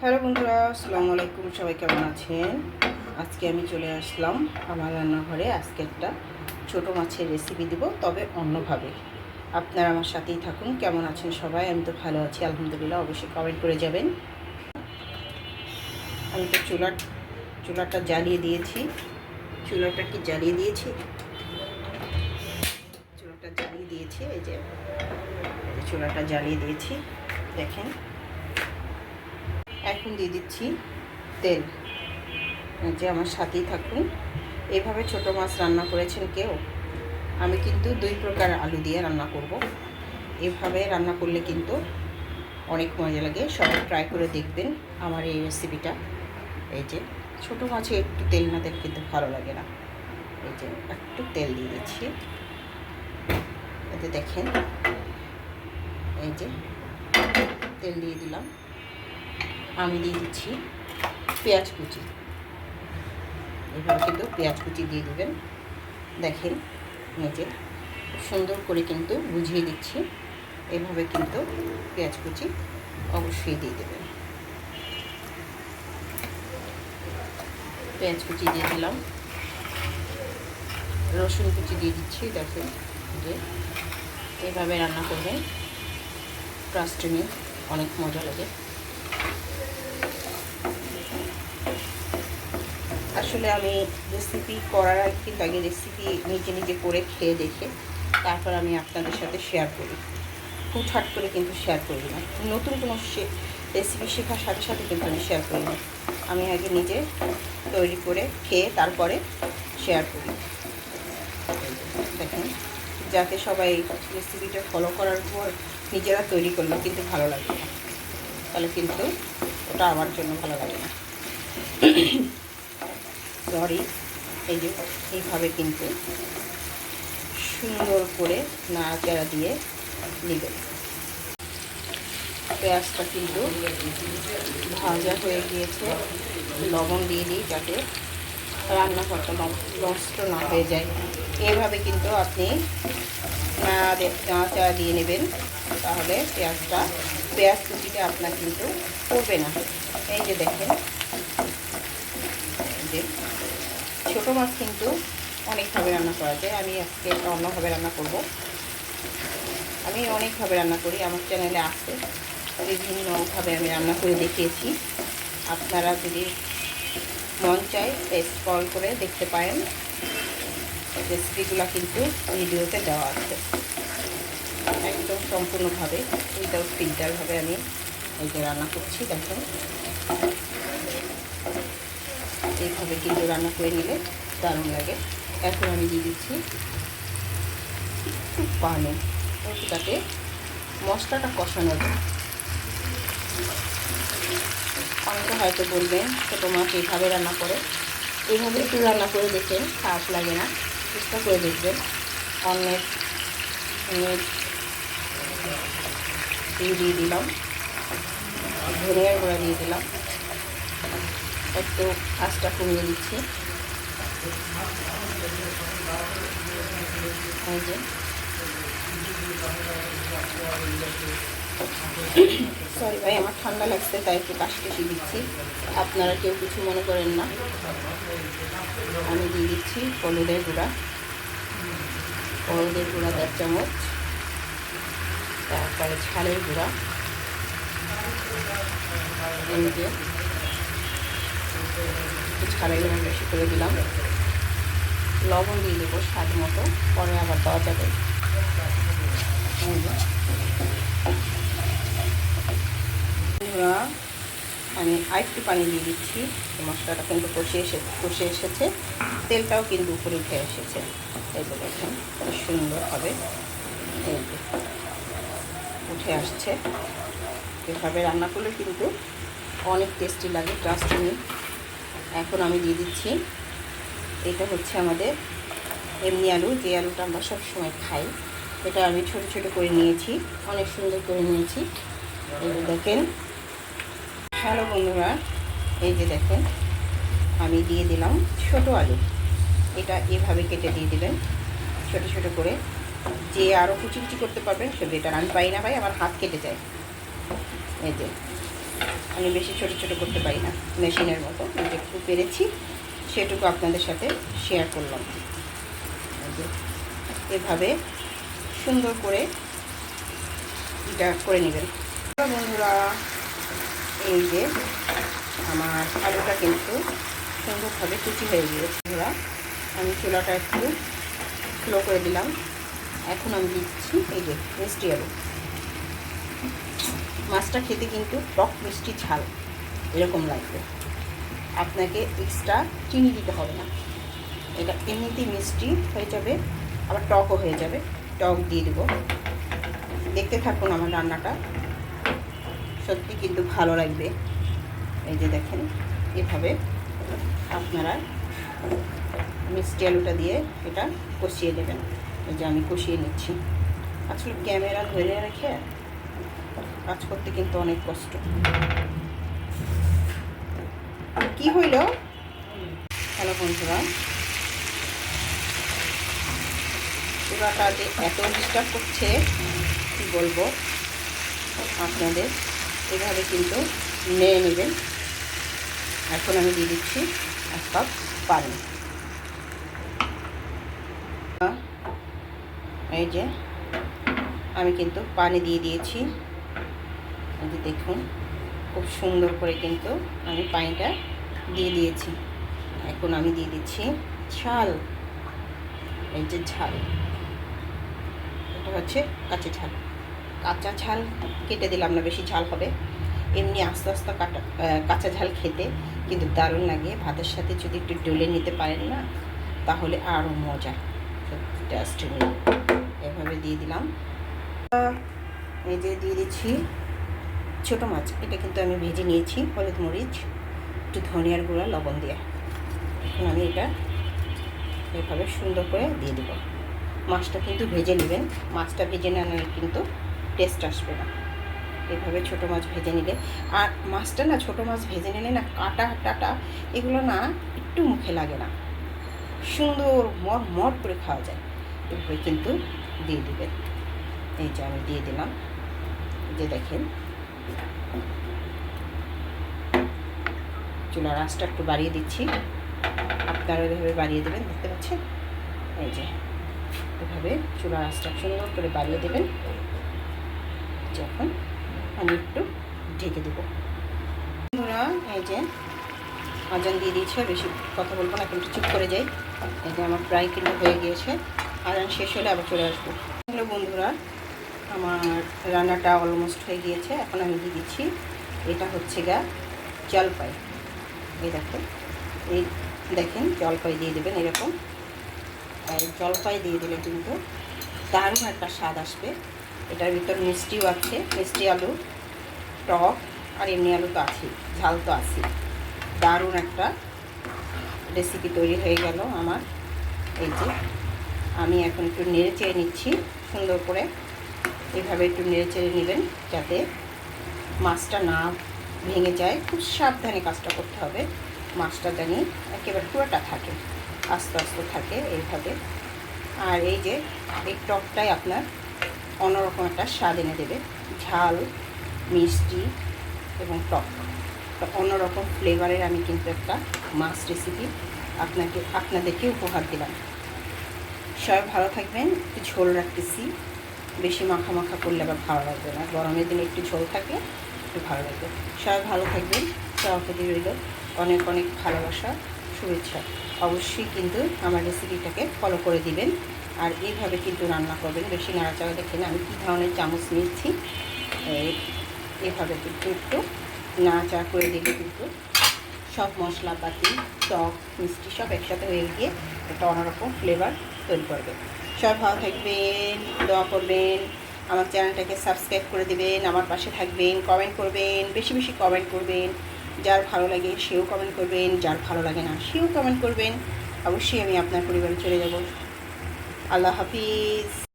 Hello বন্ধুরা, আসসালামু আলাইকুম। সবাই কেমন আছেন? আজকে আমি চলে আসলাম আমার রান্নাঘরে। আজকে একটা ছোটো মাছের রেসিপি দিব, তবে অন্যভাবে। আপনারা আমার সাথেই থাকুন। কেমন আছেন সবাই? আমি তো ভালো আছি আলহামদুলিল্লাহ। অবশ্যই কমেন্ট করে যাবেন। আমি তো চুলাটা জ্বালিয়ে দিয়েছি। চুলাটা জ্বালিয়ে দিয়েছি এই যে চুলাটা জ্বালিয়ে দিয়েছি, দেখেন। এখন দিয়ে দিচ্ছি তেল। যে আমার সাথেই থাকুন। এভাবে ছোট মাছ রান্না করেছেন কেউ? আমি কিন্তু 2 প্রকার আলু দিয়ে রান্না করব। এভাবে রান্না করলে কিন্তু অনেক মজা লাগে। সবাই ট্রাই করে দেখবেন আমার এই রেসিপিটা। এই যে ছোটো মাছে একটু তেল না দিলে কিন্তু ভালো লাগে না। এই যে একটু তেল দিয়ে দিচ্ছি, এতে দেখেন। এই যে তেল দিয়ে দিলাম। আমি দিয়ে দিচ্ছি পেঁয়াজ কুচি। এভাবে কিন্তু পেঁয়াজ কুচি দিয়ে দিবেন। দেখেন, এই যে খুব সুন্দর করে কিন্তু বুঝিয়ে দিচ্ছি। এভাবে কিন্তু পেঁয়াজ কুচি অবশ্যই দিয়ে দেবেন। পেঁয়াজ কুচি দিয়ে দিলাম, রসুন কুচি দিয়ে দিচ্ছি। দেখেন, যে এভাবে রান্না করবেন, ট্রাস্ট মি, অনেক মজা লাগে। আসলে আমি রেসিপি করার কিন্তু আগে রেসিপি নিজে করে খেয়ে দেখে তারপর আমি আপনাদের সাথে শেয়ার করি। হুটহাট করে কিন্তু শেয়ার করি না। নতুন কোনো রেসিপি শেখার সাথে সাথে কিন্তু আমি শেয়ার করি না। আমি আগে নিজে তৈরি করে খেয়ে তারপরে শেয়ার করি। দেখেন, যাতে সবাই রেসিপিটা ফলো করার পর নিজেরা তৈরি করলেও কিন্তু ভালো লাগে না, তাহলে কিন্তু ওটা আমার জন্য ভালো লাগে না। সরি। এই যে এইভাবে কিন্তু সুন্দর করে নাড়াচাড়া দিয়ে নেবেন। পেঁয়াজটা কিন্তু ভাজা হয়ে গিয়েছে। লবণ দিয়ে দিই যাতে রান্নাঘরটা নষ্ট না হয়ে যায়। এইভাবে কিন্তু আপনি নাড়াচাড়া দিয়ে নেবেন, তাহলে পেঁয়াজ কুচিটা আপনার কিন্তু পড়বে না। এই যে দেখেন, যে ছোটো মাছ কিন্তু অনেকভাবে রান্না করা যায়। আমি আজকে একটা অন্যভাবে রান্না করব। আমি অনেকভাবে রান্না করি, আমার চ্যানেলে আছে, বিভিন্নভাবে আমি রান্না করে দেখিয়েছি। আপনারা যদি মন চায় স্ক্রল করে দেখতে পারেন। রেসিপিগুলো কিন্তু ভিডিওতে দেওয়া আছে একদম সম্পূর্ণভাবে, উইদাউট ফিল্টারভাবে আমি এই যে রান্না করছি। দেখেন, এইভাবে কিন্তু রান্না করে নিলে দারুণ লাগে। এখন আমি দিয়ে দিচ্ছি একটু পানি, যাতে মশলাটা কষানো যায়। অনেকে হয়তো বলবেন ছোটো মাছ এইভাবে রান্না করে। এইভাবে একটু রান্না করে দেখবেন, খারাপ লাগে না, চেষ্টা করে দেখবেন। অনেক দিয়ে দিলাম, ধনিয়ার গুঁড়া দিয়ে দিলাম, একটু আঁচটা কমিয়ে দিচ্ছি। এই যে সরি ভাই, আমার ঠান্ডা লাগছে তাই একটু কাশি দিচ্ছি, আপনারা কেউ কিছু মনে করেন না। আমি দিয়ে দিচ্ছি হলুদের গুঁড়া 1 চামচ, তারপরে ঝালের গুঁড়া ঝালের গুঁড়া বেশি করে দিলাম। লবণ দিয়ে দেবো স্বাদ মতো, পরে আবার দেওয়া যাবে। আমি আরেকটু পানি দিয়ে দিচ্ছি। মশলাটা কিন্তু কষে এসেছে, তেলটাও কিন্তু উপরে উঠে এসেছে। এই যে দেখুন, খুব সুন্দর হবে, এই যে উঠে আসছে। এভাবে রান্না করলে কিন্তু অনেক টেস্টি লাগে, ট্রাস্ট মি। এখন আমি দিয়ে দিচ্ছি, এটা হচ্ছে আমাদের এমনি আলু, যে আলুটা আমরা সবসময় খাই। এটা আমি ছোট ছোট করে নিয়েছি, অনেক সুন্দর করে নিয়েছি। এই যে দেখেন। হ্যালো বন্ধুরা, এই যে দেখেন, আমি দিয়ে দিলাম ছোট আলু। এটা এভাবে কেটে দিয়ে দিবেন ছোট ছোট করে। যে আরও কুচি করতে পারবেন সে বেটার। আমি পাই না ভাই, আমার হাত কেটে যায়। এই যে আমি বেশি ছোট ছোট করতে পারি না, মেশিনের মতো। যেটুকু পেরেছি সেটুকু আপনাদের সাথে শেয়ার করলাম। এভাবে সুন্দর করে এটা করে নেবেন বন্ধুরা। এই যে আমার আলুটা কিন্তু সুন্দরভাবে কুচি হয়ে গিয়েছে বন্ধুরা। আমি চুলাটা একটু স্লো করে দিলাম। এখন আমি দিচ্ছি এই যে মিষ্টি আলু। মাছটা খেতে কিন্তু টক মিষ্টি ঝাল এরকম লাগবে, আপনাকে এক্সট্রা চিনি দিতে হবে না। এটা এমনিতেই মিষ্টি হয়ে যাবে, আবার টকও হয়ে যাবে। টক দিয়ে দেবো। দেখতে থাকুন আমার রান্নাটা, সত্যি কিন্তু ভালো লাগবে। এই যে দেখেন, এভাবে আপনারা মিষ্টি আলুটা দিয়ে এটা কষিয়ে দেবেন। এই যে আমি কষিয়ে নিচ্ছি। আসলে ক্যামেরা ধরে রেখে কাজ করতে কিন্তু অনেক কষ্ট। কি হইল? হ্যালো বন্ধুরা, চুলাটা যে এত ডিস্টার্ব করছে কি বলবো আপনাদের। এভাবে কিন্তু নিয়ে নেবেন। এখন আমি দিয়ে দিচ্ছি 1 কাপ পানি। এই যে আমি কিন্তু পানি দিয়ে দিয়েছি। এই যে দেখুন, খুব সুন্দর করে কিন্তু আমি পানিটা দিয়ে দিয়েছি। এখন আমি দিয়ে দিচ্ছি ঝাল। এই যে ঝাল, এটা হচ্ছে কাঁচা ঝাল। কাঁচা ঝাল কেটে দিলাম না, বেশি ঝাল হবে। এমনি আস্তে আস্তে কাঁচা ঝাল খেতে কিন্তু দারুণ লাগে। ভাতের সাথে যদি একটু ডলে নিতে পারেন না, তাহলে আরও মজা, টেস্ট নেই। এভাবে দিয়ে দিলাম। এই যে দিয়ে দিচ্ছি ছোটো মাছ। এটা কিন্তু আমি ভেজে নিয়েছি হলুদ মরিচ একটু ধনিয়ার গুঁড়া লবণ দিয়ে। এখন আমি এটা এভাবে সুন্দর করে দিয়ে দেবো। মাছটা কিন্তু ভেজে নেবেন। মাছটা ভেজে না নিলে কিন্তু টেস্ট আসবে না। এভাবে ছোটো মাছ ভেজে নিলে, আর মাছটা না ছোটো মাছ ভেজে নিলে না কাটা টাটা এগুলো না একটু মুখে লাগে না, সুন্দর মট করে খাওয়া যায়। এভাবে কিন্তু দিয়ে দেবেন। এই যে আমি দিয়ে দিলাম। যে দেখেন, চুলার আঁচটা একটু বাড়িয়ে দিচ্ছি। আপনারা এভাবে বাড়িয়ে দেবেন, দেখতে পাচ্ছেন। এই যে এভাবে চুলার আঁচটা সুন্দর করে বাড়িয়ে দেবেন। যখন আমি একটু ঢেকে দেবো বন্ধুরা। এই যে আজান দিয়ে দিয়েছে, বেশি কথা বলবো না, কিন্তু চুপ করে যাই। এই যে আমার প্রায় কিন্তু হয়ে গিয়েছে। আজান শেষ হলে আবার চলে আসবো। হ্যালো বন্ধুরা, আমার রান্নাটা অলমোস্ট হয়ে গিয়েছে। এখন আমি দিয়ে দিচ্ছি, এটা হচ্ছে গা জলপাই। এই দেখেন, এই দেখেন জলপাই দিয়ে দেবেন এরকম। আর জলপাই দিয়ে দিলে কিন্তু দারুণ একটা স্বাদ আসবে। এটার ভিতর মিষ্টিও আছে, মিষ্টি আলু, টক আর এমনি আলু তো আছেই, ঝাল তো আছে। দারুণ একটা রেসিপি তৈরি হয়ে গেল আমার। এই যে আমি এখন একটু নেড়ে চেড়ে নিচ্ছি সুন্দর করে। এইভাবে একটু নেড়ে চেড়ে নেবেন যাতে মাছটা না ভেঙে যায়। খুব সাবধানে কাজটা করতে হবে। মাছটা জানি একেবারে পুরোটা থাকে, আস্তে আস্তে থাকে এইভাবে। আর এই যে এই টকটাই আপনার অন্যরকম একটা স্বাদ এনে দেবে। ঝাল, মিষ্টি এবং টক, অন্যরকম ফ্লেভারের আমি কিন্তু একটা মাছ রেসিপি আপনাদেরকে উপহার দিলাম। সবাই ভালো থাকবেন। একটু ঝোল রাখতেছি, বেশি মাখা মাখা করলে আবার ভালো লাগবে না। গরমের দিনে একটু ঝোল থাকলে একটু ভালো লাগবে। সবাই ভালো থাকবেন। সবার প্রতি রইল অনেক অনেক ভালোবাসা, শুভেচ্ছা। অবশ্যই কিন্তু আমার রেসিপিটাকে ফলো করে দিবেন। আর এইভাবে কিন্তু রান্না করবেন। বেশি নাড়াচাড়া দেখে না আমি কী ধরনের চামচ নিচ্ছি। এভাবে কিন্তু একটু নাড়াচাড়া করে দিলে কিন্তু সব মশলাপাতি, টক, মিষ্টি সব একসাথে হয়ে গিয়ে একটা অন্যরকম ফ্লেভার তৈরি করবে। সবাই ভালো থাকবেন, দোয়া করবেন, আমার চ্যানেলটাকে সাবস্ক্রাইব করে দেবেন, আমার পাশে থাকবেন, কমেন্ট করবেন, বেশি বেশি কমেন্ট করবেন। যার ভালো লাগে সেও কমেন্ট করবেন, যার ভালো লাগে না সেও কমেন্ট করবেন। অবশ্যই আমি আপনার পরিবারে চলে যাব। আল্লাহ হাফিজ।